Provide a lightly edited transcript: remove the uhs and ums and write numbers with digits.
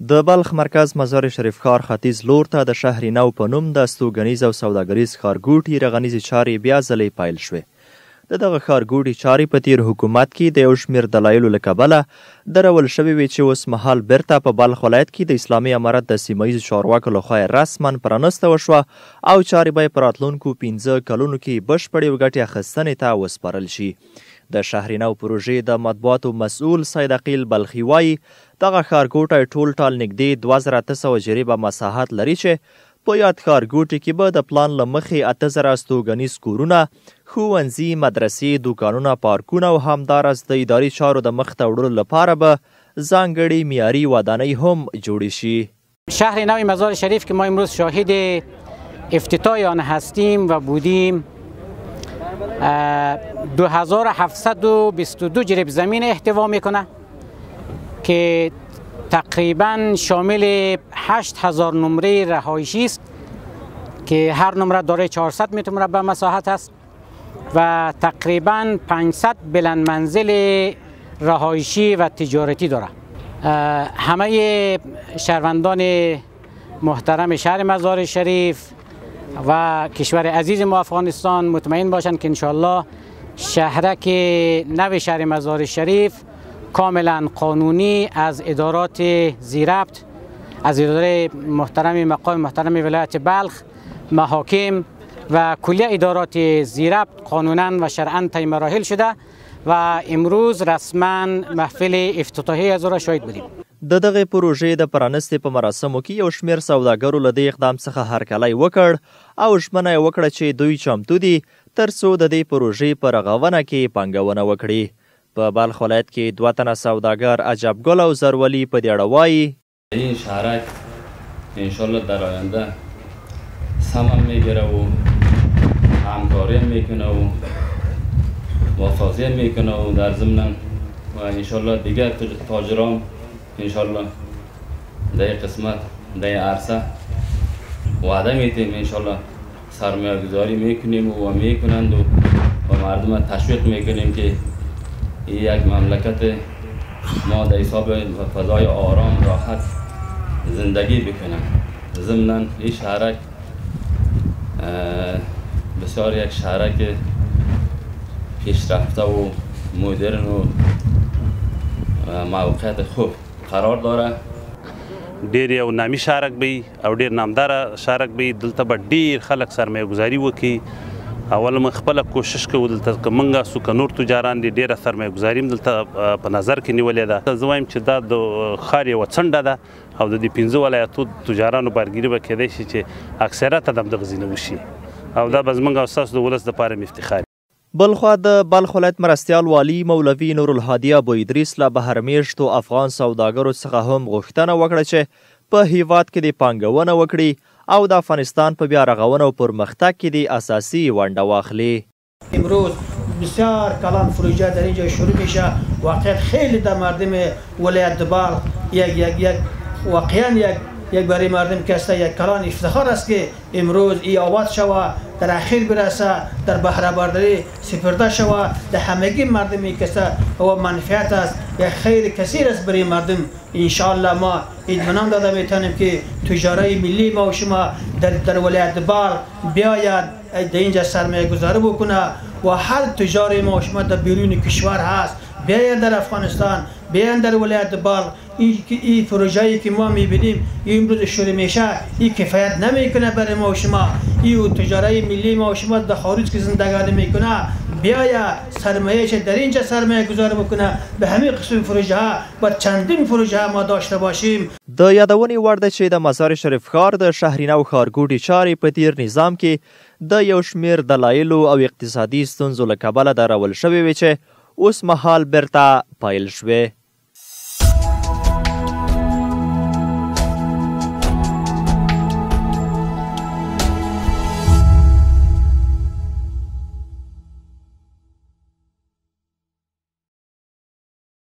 د بلخ مرکز مزار شریف ښار ختیځ لور ته د شهر نو په نوم د استوګنیز او سوداګریز ښارګوټي رغنیزې چارې بیا ځلې پیل شوې. د دغه ښارګوټي چارې په تیر حکومت کې د یو شمېر دلایلو له کبله درول شوې وې چې اوس مهال بیرته په بلخ ولایت کې د اسلامي امارت د سیمه ییزو چارواکو لخوا رسما پرانسته وشوه او چارې به یې په راتلونکو 15 کلونو کې بشپړې او ګټې اخیستنې ته وسپارل شي. د شهرینو پروژې د مطبوعاتو مسؤل سید عقیل بلخي وایي دغه ښارګوټی ټول ټال نږدې 2800 جریبه مساحت لري چې په یاد ښارګوټي کې به د پلان له مخې 8000 استوګنیز کورونه، ښوونځي، مدرسې، دوکانونه، پارکونه او همداراز د اداري چارو د مخته وړلو لپاره به ځانګړې معیاري ودانۍ هم جوړې شي. شهر نو مزار شریف که ما امروز شاهد افتتاح آن هستیم و بودیم 2722 جریب زمین احتوا میکنه که تقریبا شامل 8000 نمره رهایشی است که هر نمره دارای 400 متر مربع مساحت است و تقریبا 500 بلند منزل رهایشی و تجارتی داره. همه شهروندان محترم شهر مزار شریف و کشور عزیز ما افغانستان مطمئن باشند که انشالله شهرک نو شهر مزار شریف کاملا قانونی از ادارات زیربط، از اداره محترم مقام محترم ولایت بلخ، محاکم و کلیه ادارات زیربط قانونا و شرعا طی مراحل شده و امروز رسما محفل افتتاحیه از را شاهد بودیم. د دغه پروژې د پرانستې په مراسمو کې یو شمېر سوداګرو له دې اقدام څخه هرکلی وکړ او ژمنه یې وکړه چې دوی چمتو دي تر څو د دې پروژې په رغونه کې پانګونه وکړي. په بلخ ولایت کې 2 تنه سوداګر عجبګل او زرولي په دې اړه وایي این شهرک انشالله در آینده سهم میگیره و همکاری میکنه و واسازی میکنه و در ضمن و انشالله دیگر تاجران انشالله در قسمت در عرصه وعده میتیم انشالله سرمایه گذاری میکنیم و میکنند و مردم تشویق میکنیم که یک مملکت ما در حساب فضای آرام راحت زندگی بکنم. ضمن این شهرک بسیار یک شهرک پیشرفته و مدرن و موقعیت خوب قرار داره. ډیر یو نامي شهرک بی او ډیر نامداره شهرک بی. دلته به ډیر خلک سرمایه گذاري وکړي. اول موږ خپله کوشش کوو دلته که موږ سو که نور تجاران دي ډیره سرمایه گذاري هم دلته په نظر کې نیولې ده. زه وایم چې دا د ښار یوه څنډه ده او د دې 15 ولایتو تجارانو بارګیري به کیدای شي چې اکثریت هم دغه ځای نه وشي او دا به زموږ او ستاسو د ولس دپاره هم افتخار. بلخوا د بلخ ولایت مرستیال والی مولوي نورالهادي ابو ادریس له بهرمیشتو افغان سوداګرو څخه هم غوښتنه وکړه چې په هیواد کې د پانګونه وکړي او د افغانستان په بیا رغونه و پرمختګ کې د اساسی ونډه واخلي. امروز بسیار کلان پروژه در اینجا شروع میشه. واقعا خیلی در مردم ولایت بلخ واقعا یک برای مردم کسته یک کلان افتخار است که امروز ای آباد شوه، در اخیر برسه، در بهره برداری سپرده شوه. در همگی مردمی کسته و منفعت است، یک خیر کثیر است برای مردم. انشاءالله ما اطمینان داده میتونیم که تجاره ملی ما و شما در ولایت بلخ بیاید در اینجا سرمایه گذاری بکنه و هر تجاره ما و شما در بیرون کشور هست بیاید در افغانستان، بیاید در ولایت بلخ. این پروژه‌ای که ما می‌بینیم امروز شروع میشه این کفایت نمیکنه برای ما و شما. این تجاره ملی ما و شما در خارج که زندگانی میکنه بیاید سرمایه‌اش در اینجا سرمایه گذاری بکنه. به همین قسم پروژه ها و چندین پروژه ما داشته باشیم. د یادونې وړ ده چې د مزار شریف ښار د شهرینو ښارګوټي چارې په تیر نظام کې د یو شمېر دلایلو او اقتصادي ستونزو له کبله درول شوې وې چې اوس مهال بیرته پیل شوې.